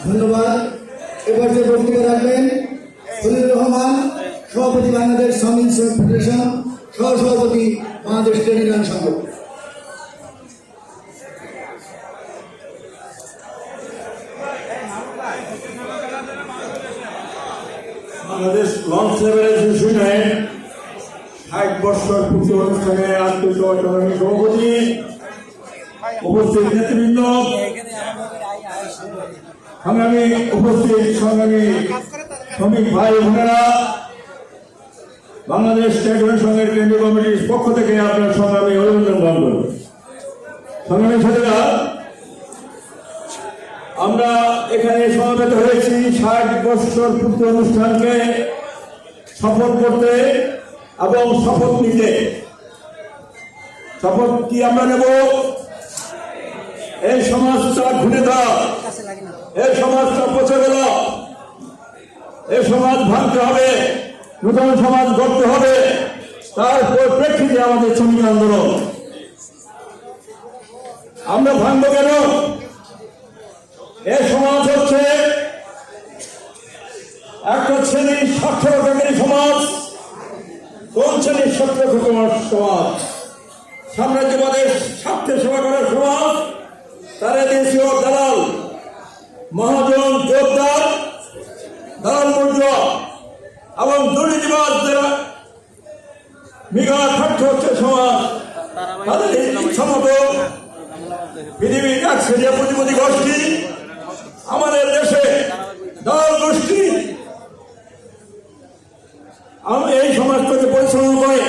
ধন্যবাদ। এবার যে বক্তব্য রাখবেন খলিলুর রহমান, সভাপতি বাংলাদেশ শ্রমিক ফেডারেশন, সহসভাপতি বাংলাদেশ ট্রেড ইউনিয়ন সংঘ। বাংলাদেশ লঞ্চ লেবারেশনের 60 বছর পূর্তি অনুষ্ঠানে আন্তরিক সভাপতি, উপস্থিত নেতৃবৃন্দ, সংগ্রামী উপস্থিত সংগ্রামী শ্রমিক ভাই বোনেরা, বাংলাদেশ ট্রেড ইউনিয়ন সংঘের কেন্দ্রীয় কমিটির পক্ষ থেকে আপনার সংগ্রামী অভিনন্দন গ্রহণ করব। সংগ্রামী সাথীরা, আমরা এখানে সমবেত হয়েছি 60 বছর পূর্তি অনুষ্ঠানকে সফল করতে এবং শপথ নিতে। শপথ কি আমরা নেব? এই সমাজটা ঘুরে দাও, এই সমাজটা পচে গেল, এই সমাজ ভাঙতে হবে, নতুন সমাজ গড়তে হবে। তার প্রেক্ষিতে আমাদের শ্রমিক আন্দোলন। আমরা ভাঙবো কেন? এই সমাজ হচ্ছে একটা শ্রেণীর স্বার্থকারী সমাজ। কোন শ্রেণীর স্বার্থকারী সমাজ? সাম্রাজ্যবাদের স্বার্থে সেবা করার সমাজ। তারা দেশীয় দালাল, মহাজন, জোরদার, দালাল মূল্য এবং দুর্নীতিবাদদের মেগা স্বার্থ হচ্ছে সমাজ। তাদের ইচ্ছামত পৃথিবীর এক শ্রেণীয় প্রতিপদী গোষ্ঠী আমাদের দেশে দল গোষ্ঠী এই সমাজটাকে পরিচালনা করে।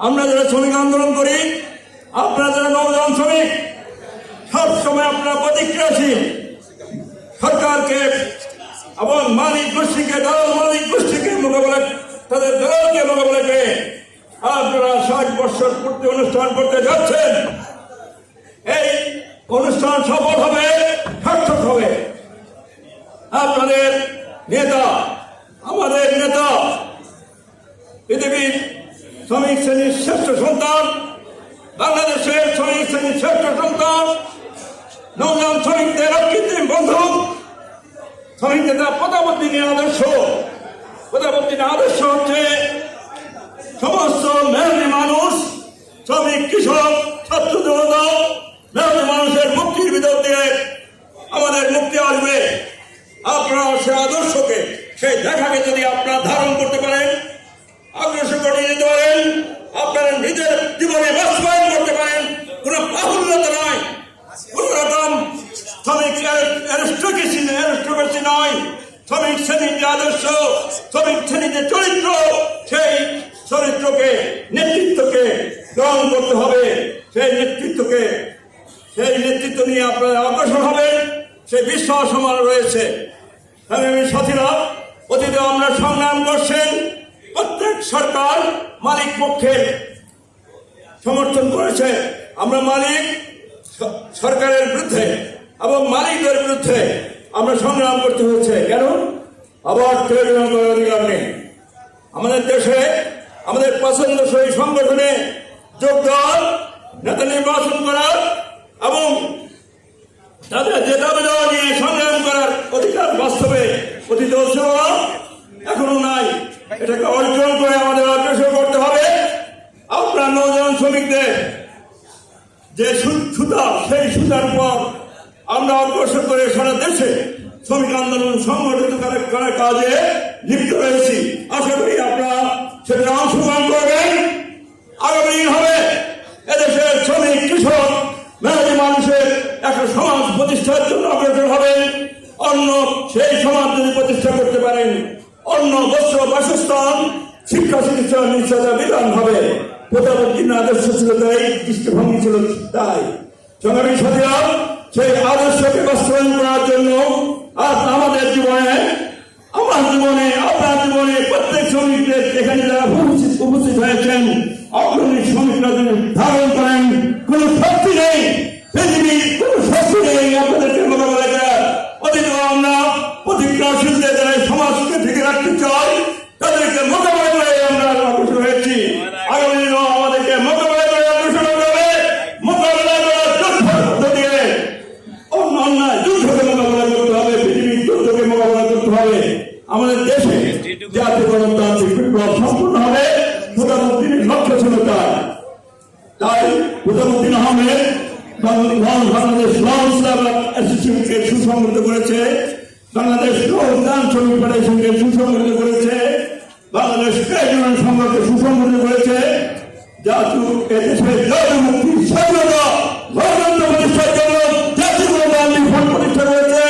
আমরা যারা শ্রমিক আন্দোলন করি, আপনারা যারা নবজান শ্রমিক, সবসময় আপনারা প্রতিক্রিয়াশীল। সরকারকে এবং মালিক গোষ্ঠীকে, দল মালিক গোষ্ঠীকে মোকাবেলা, তাদের দলকে মোকাবেলা করে আপনারা 60 বছর পূর্তি অনুষ্ঠান করতে যাচ্ছেন। এই অনুষ্ঠান সফল হবে, সার্থক হবে। আপনাদের নেতা, আমাদের নেতা, পৃথিবীর শ্রমিক শ্রেণীর শ্রেষ্ঠ সন্তান, বাংলাদেশের শ্রমিক শ্রেণীর শ্রেষ্ঠ সন্তান, নৌযান শ্রমিকদের অকৃত্রিম বন্ধু, শ্রমিক নেতা প্রতাপউদ্দিনের আদর্শ। প্রতাপউদ্দিনের আদর্শ হচ্ছে সমস্ত মেহনতি মানুষ, শ্রমিক, কৃষক, ছাত্র জনতা, মেহনতি মানুষের মুক্তির ভিতর দিয়ে আমাদের মুক্তি আসবে। আপনারা সে আদর্শকে, সেই দেখাকে যদি আপনারা ধারণ করতে পারেন, অগ্রসর করে যেতে পারেন, আপনারা নিজের জীবনে বাস্তবায়ন করতে পারেন, কোন বাহুল্যতা নয়, কোন রকম শ্রমিক অ্যারিস্টোক্রেসি নয়। শ্রমিক শ্রেণীর যে আদর্শ, শ্রমিক শ্রেণীর যে চরিত্র, সেই চরিত্রকে, নেতৃত্বকে গ্রহণ করতে হবে। সেই নেতৃত্ব নিয়ে আপনারা অগ্রসর হবেন, সেই বিশ্বাস আমার রয়েছে। সাথীরা, অতীতে আমরা সংগ্রাম করছেন, প্রত্যেক সরকার মালিক পক্ষের সমর্থন করেছে। আমরা মালিক সরকারের বিরুদ্ধে এবং মালিকদের বিরুদ্ধে আমরা সংগ্রাম করতে হয়েছে। কেন? আবার ট্রেড ইউনিয়ন করার অধিকার নেই আমাদের দেশে। আমাদের পছন্দসই সংগঠনে যোগদান, নেতা নির্বাচন করার এবং তাদের যে দাবি দেওয়া নিয়ে সংগ্রাম করার অধিকার বাস্তবে অতীতেও ছিল না, এখনো নাই। এটাকে অর্জন করে আমাদের অগ্রসর করতে হবে। আপনার নৌযান শ্রমিকদের যে সুতা, সেই সুতার উপর আমরা অগ্রসর করে সারা দেশে শ্রমিক আন্দোলন সংগঠিত করার কাজে লিপ্ত রয়েছি। আশা করি আপনারা সেটা অংশগ্রহণ করবেন। আগামী দিন হবে এদেশের শ্রমিক, কৃষক, মেহনতি মানুষের একটা সমাজ প্রতিষ্ঠার জন্য অগ্রসর হবেন। অন্য সেই সমাজ যদি প্রতিষ্ঠা করতে পারেন, অন্য বস্ত্র, বাসস্থান, শিক্ষা, চিকিৎসা, নিশ্চয়তা বিধান হবে। প্রতাপউদ্দিনের আদর্শ ছিল তাই, দৃষ্টিভঙ্গি ছিল তাই। সংগ্রামী সাথীরা, সেই আদর্শকে বাস্তবায়ন করার জন্য আজ আমাদের জীবনে, আমার জীবনে, আপনার জীবনে, প্রত্যেক শ্রমিকদের এখানে যারা উপস্থিত হয়েছেন, অগ্রণী শ্রমিকরা যদি ধারণ করেন, কোন শক্তি নেই, পৃথিবীর কোন শক্তি নেই আপনাদেরকে মোকাবেলা করার। অতীত আমরা প্রতিক্রিয়াশীলদের যারা সমাজকে ঢেকে রাখতে চাই, তাদেরকে মোকাবেলা করে আমরা অগ্রসর হয়েছি। আগামী দিনও আমাদেরকে মোকাবেলা করে অগ্রসর হতে হবে। মোকাবেলা করার যুদ্ধ দিয়ে অন্যায় যুদ্ধকে মোকাবেলা করতে হবে। জাতীয় গণতান্ত্রিক বিপ্লব সম্পূর্ণ হবে প্রধানমন্ত্রীর লক্ষ্য ছিল তাই প্রধানমন্ত্রী আহমেদ বাংলাদেশ অ্যাসোসিয়েশনকে সুসংগঠিত করেছে, বাংলাদেশ শ্রমিক ফেডারেশনকে সুসংগঠিত করেছে, বাংলাদেশ ট্রেড ইউনিয়ন সংঘকে সুসংগঠিত করেছে। জাতীয় এদেশের জনমুক্তি স্বাধীনতা গণতন্ত্র প্রতিষ্ঠার জন্য জাতীয় গণতান্ত্রিক ফ্রন্ট প্রতিষ্ঠা করেছে।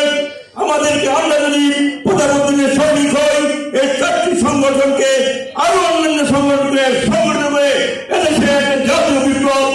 আমাদেরকে আমরা যদি প্রধানমন্ত্রীর সৈনিক হই, এই চারটি সংগঠনকে আরো অন্যান্য সংগঠনের সংগঠন করে এদেশে একটা জাতীয় বিপ্লব